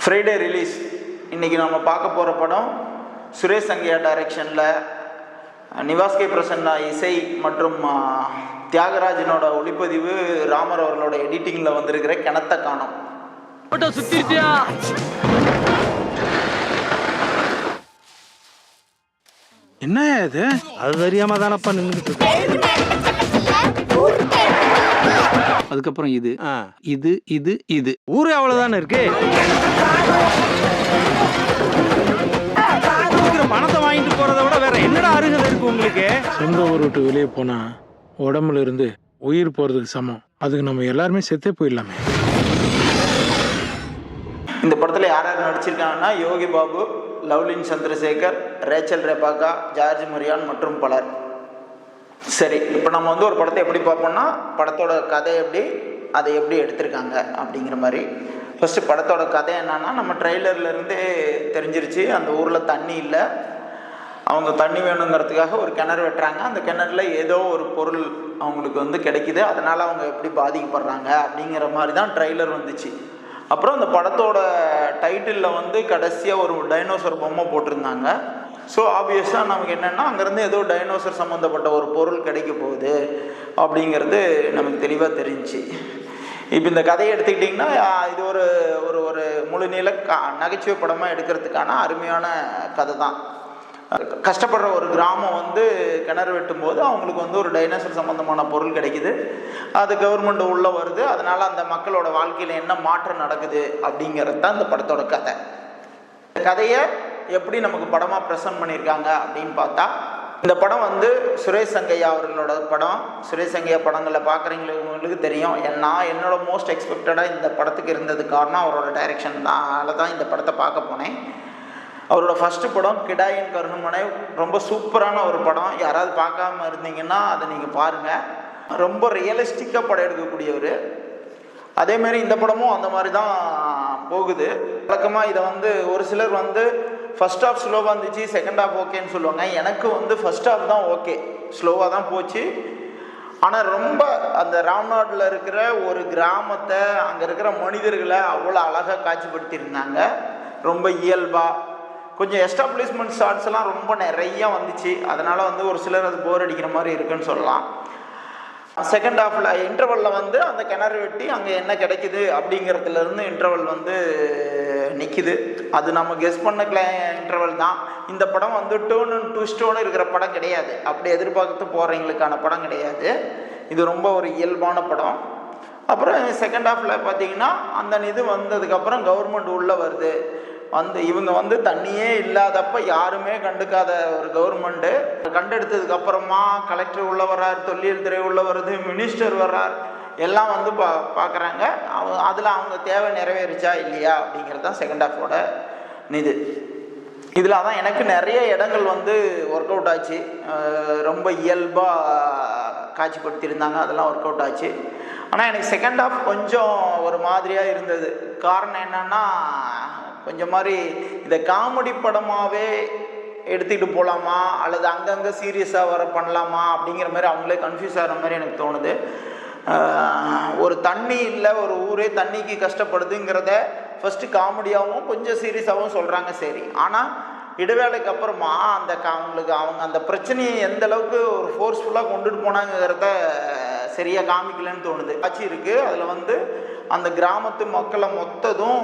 Friday release. இன்றைக்கி நம்ம பார்க்க போகிற படம் சுரேஷ் சங்கையா டைரக்ஷனில், நிவாஸ் கே பிரசன்னா இசை மற்றும் தியாகராஜனோட ஒளிப்பதிவு, ராமர் அவர்களோட எடிட்டிங்கில் வந்திருக்கிற கிணத்த காணோம். என்ன இது? அது தெரியாம தானப்பா நின்றுட்டு இருக்கு. அதுக்கப்புறம் இது இது இது இது ஊரே அவ்வளவுதானே இருக்கு. பணத்தை வாங்கிட்டு போறதை விட வேற என்னடா அருகதை இருக்கு உங்களுக்கு? சொந்த ஊர் விட்டு வெளியே போனா உடம்புல இருந்து உயிர் போறதுக்கு சமம். அதுக்கு நம்ம எல்லாருமே செத்தே போயிடலாமே. இந்த படத்தில் யார் யார் நடிச்சிருக்காங்கன்னா Yogi Babu, Lovelin Chandrasekhar, Rachel Rebecca, George Maryan மற்றும் பலர். சரி, இப்போ நம்ம ஒரு படத்தை எப்படி பார்ப்போம்னா, படத்தோட கதை எப்படி, அதை எப்படி எடுத்திருக்காங்க அப்படிங்கிற மாதிரி. ஃபஸ்ட்டு படத்தோட கதை என்னன்னா, நம்ம ட்ரெய்லர்லேருந்தே தெரிஞ்சிருச்சு. அந்த ஊரில் தண்ணி இல்லை, அவங்க தண்ணி வேணுங்கிறதுக்காக ஒரு கிணறு வெட்டுறாங்க. அந்த கிணறுல ஏதோ ஒரு பொருள் அவங்களுக்கு கிடைக்குது. அதனால் அவங்க எப்படி பாதிக்கப்படுறாங்க அப்படிங்கிற மாதிரி தான் ட்ரெய்லர் வந்துச்சு. அப்புறம் அந்த படத்தோட டைட்டிலில் கடைசியாக ஒரு டைனோசர் பொம்மை போட்டிருந்தாங்க. ஸோ ஆப்வியஸாக நமக்கு என்னென்னா, அங்கேருந்து ஏதோ டைனோசர் சம்மந்தப்பட்ட ஒரு பொருள் கிடைக்க போகுது அப்படிங்கிறது நமக்கு தெளிவாக தெரிஞ்சிச்சு. இப்போ இந்த கதையை எடுத்துக்கிட்டிங்கன்னா, இது ஒரு ஒரு ஒரு முழுநீள நகைச்சுவை படமாக எடுக்கிறதுக்கான அருமையான கதை தான். கஷ்டப்படுற ஒரு கிராமம் கிணறு வெட்டும் போது அவங்களுக்கு ஒரு டைனோசர் சம்மந்தமான பொருள் கிடைக்குது. அது கவர்மெண்ட் உள்ளே வருது. அதனால் அந்த மக்களோட வாழ்க்கையில் என்ன மாற்றம் நடக்குது அப்படிங்கிறது தான் இந்த படத்தோட கதை. இந்த கதையை எப்படி நமக்கு படமாக ப்ரெசென்ட் பண்ணியிருக்காங்க அப்படின்னு பார்த்தா, இந்த படம் சுரேஷ் சங்கையா அவர்களோட படம். சுரேஷ் சங்கையா படங்களில் பார்க்குறவங்களுக்கு தெரியும். நான் என்னோட மோஸ்ட் எக்ஸ்பெக்டடாக இந்த படத்துக்கு இருந்தது காரணம் அவரோட டைரக்ஷன் தான் இந்த படத்தை பார்க்க போனேன். அவரோட ஃபஸ்ட்டு படம் கிடாயின் கருணமனை ரொம்ப சூப்பரான ஒரு படம். யாராவது பார்க்காம இருந்தீங்கன்னா அதை நீங்கள் பாருங்கள். ரொம்ப ரியலிஸ்டிக்காக படம் எடுக்கக்கூடியவர். அதேமாரி இந்த படமும் அந்த மாதிரி தான் போகுது. வழக்கமாக இதை ஒரு சிலர் ஃபஸ்ட் ஹாஃப் ஸ்லோவாக இருந்துச்சு, செகண்ட் ஹாஃப் ஓகேன்னு சொல்லுவாங்க. எனக்கு ஃபஸ்ட் ஹாஃப் தான் ஓகே, ஸ்லோவாக தான் போச்சு. ஆனால் ரொம்ப அந்த ராம்நாட்டில் இருக்கிற ஒரு கிராமத்தை, அங்கே இருக்கிற மனிதர்களை அவ்வளோ அழகாக காட்சிப்படுத்தியிருந்தாங்க. ரொம்ப இயல்பாக கொஞ்சம் எஸ்டாப்ளிஷ்மெண்ட் ஷாட்ஸ்லாம் ரொம்ப நிறையா வந்துச்சு. அதனால் ஒரு சிலர் அது போர் அடிக்கிற மாதிரி இருக்குன்னு சொல்லலாம். செகண்ட் ஹாஃபில் இன்டர்வலில் அந்த கிணறு வெட்டி அங்கே என்ன கிடைக்குது அப்படிங்கிறதுலேருந்து இன்டர்வல் நிற்கிது. அது நம்ம கெஸ் பண்ண இன்டர்வல் தான். இந்த படம் டேர்ன் அண்ட் ட்விஸ்டோடு இருக்கிற படம் கிடையாது. அப்படி எதிர்பார்த்து போகிறவங்களுக்கான படம் கிடையாது. இது ரொம்ப ஒரு இயல்பான படம். அப்புறம் செகண்ட் ஹாஃபில் பார்த்தீங்கன்னா, அந்த இது வந்ததுக்கப்புறம் கவர்மெண்ட் உள்ளே வருது. இவங்க தண்ணியே இல்லாதப்ப யாருமே கண்டுக்காத ஒரு கவர்மெண்ட்டு கண்டெடுத்ததுக்கப்புறமா கலெக்டர் உள்ள வர்றார், தொல்லியல் துறை உள்ள வருது, மினிஸ்டர் வர்றார், எல்லாம் பார்க்குறாங்க. அதில் அவங்க தேவை நிறைவேறிச்சா இல்லையா அப்படிங்கிறது தான் செகண்ட் ஹாஃபோட இது. இதில் தான் எனக்கு நிறைய இடங்கள் ஒர்க் அவுட் ஆச்சு. ரொம்ப இயல்பாக காட்சிப்படுத்தியிருந்தாங்க, அதெல்லாம் ஒர்க் அவுட் ஆச்சு. ஆனால் எனக்கு செகண்ட் ஹாஃப் கொஞ்சம் ஒரு மாதிரியாக இருந்தது. காரணம் என்னென்னா, கொஞ்சம் மாதிரி இதை காமெடி படமாகவே எடுத்துக்கிட்டு போகலாமா அல்லது அங்கங்கே சீரியஸாக பண்ணலாமா அப்படிங்கிற மாதிரி அவங்களே கன்ஃபியூஸ் ஆகிற மாதிரி எனக்கு தோணுது. ஒரு தண்ணி இல்லை, ஒரு ஊரே தண்ணிக்கு கஷ்டப்படுதுங்கிறத ஃபஸ்ட்டு காமெடியாகவும் கொஞ்சம் சீரியஸாகவும் சொல்கிறாங்க. சரி, ஆனால் இடைவேளைக்கு அப்புறமா அவங்க அந்த பிரச்சனையை எந்த அளவுக்கு ஒரு ஃபோர்ஸ்ஃபுல்லாக கொண்டுட்டு போனாங்கிறத சரியாக காமிக்கலன்னு தோணுது. ஆட்சி இருக்குது, அதில் அந்த கிராமத்து மக்களை மொத்ததும்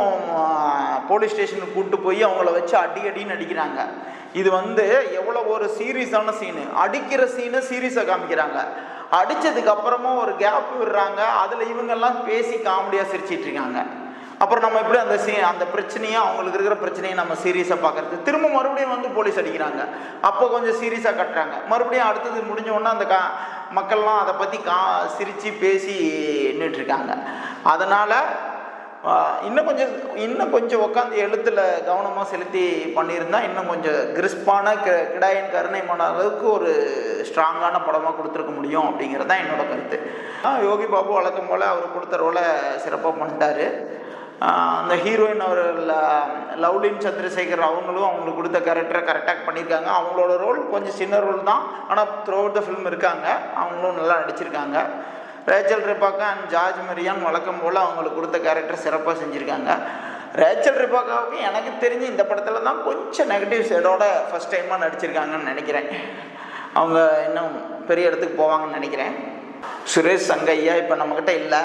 போலீஸ் ஸ்டேஷனுக்கு கூப்பிட்டு போய் அவங்கள வச்சு அடின்னு அடிக்கிறாங்க. இது எவ்வளோ ஒரு சீரியஸான சீனு. அடிக்கிற சீனை சீரியஸாக காமிக்கிறாங்க. அடித்ததுக்கு அப்புறமா ஒரு கேப் விடுறாங்க. அதில் இவங்கெல்லாம் பேசி காமெடியாக சிரிச்சிட்ருக்காங்க. அப்புறம் நம்ம எப்படி அந்த பிரச்சனையை, அவங்களுக்கு இருக்கிற பிரச்சனையை நம்ம சீரியஸாக பார்க்குறது. திரும்ப மறுபடியும் போலீஸ் அடிக்கிறாங்க. அப்போ கொஞ்சம் சீரியஸாக கட்டுறாங்க. மறுபடியும் அடுத்தது முடிஞ்சோடனே அந்த மக்கள்லாம் அதை பற்றி சிரித்து பேசி நின்றுட்டுருக்காங்க. அதனால் இன்னும் கொஞ்சம் உட்காந்து எழுத்தில் கவனமாக செலுத்தி பண்ணியிருந்தால் இன்னும் கொஞ்சம் கிறிஸ்பான கிடாயின் கருணைமான அளவுக்கு ஒரு ஸ்ட்ராங்கான படமாக கொடுத்துருக்க முடியும் அப்படிங்கிறது தான் என்னோட கருத்து. யோகி பாபு வழக்கம் போல் அவர் கொடுத்த ரோலை சிறப்பாக பண்ணிட்டார். அந்த ஹீரோயின் அவர் லவ்லின் சந்திரசேகர் அவங்களுக்கு கொடுத்த கேரக்டரை கரெக்டாக பண்ணியிருக்காங்க. அவங்களோட ரோல் கொஞ்சம் சின்ன ரோல் தான், ஆனால் த்ரூ அவுட் த ஃபிலிம் இருக்காங்க. அவங்களும் நல்லா நடிச்சிருக்காங்க. Rachel Rebecca and George Maryan வழக்கம் போல் அவங்களுக்கு கொடுத்த கேரக்டர் சிறப்பாக செஞ்சுருக்காங்க. ரேச்சல் ரெபேக்காவுக்கு எனக்கு தெரிஞ்சு இந்த படத்தில் தான் கொஞ்சம் நெகட்டிவ் சைடோட ஃபஸ்ட் டைமாக நடிச்சிருக்காங்கன்னு நினைக்கிறேன். அவங்க இன்னும் பெரிய இடத்துக்கு போவாங்கன்னு நினைக்கிறேன். சுரேஷ் சங்கையா இப்போ நம்மக்கிட்ட இல்லை.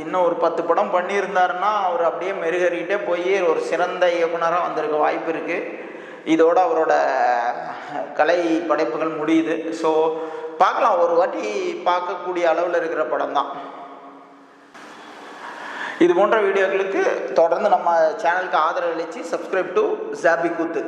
இன்னும் ஒரு 10 படம் பண்ணியிருந்தாருன்னா அவர் அப்படியே மெருகறிக்கிட்டே போய் ஒரு சிறந்த இயக்குனராக வந்திருக்க வாய்ப்பு இருக்குது. இதோட அவரோட கலை படைப்புகள் முடியுது. ஸோ பார்க்கலாம், ஒரு வாட்டி பார்க்கக்கூடிய அளவில் இருக்கிற படம் தான். இது போன்ற வீடியோக்களுக்கு தொடர்ந்து நம்ம சேனலுக்கு ஆதரவு அளித்து சப்ஸ்கிரைப் டு ஜாபி கூத்து.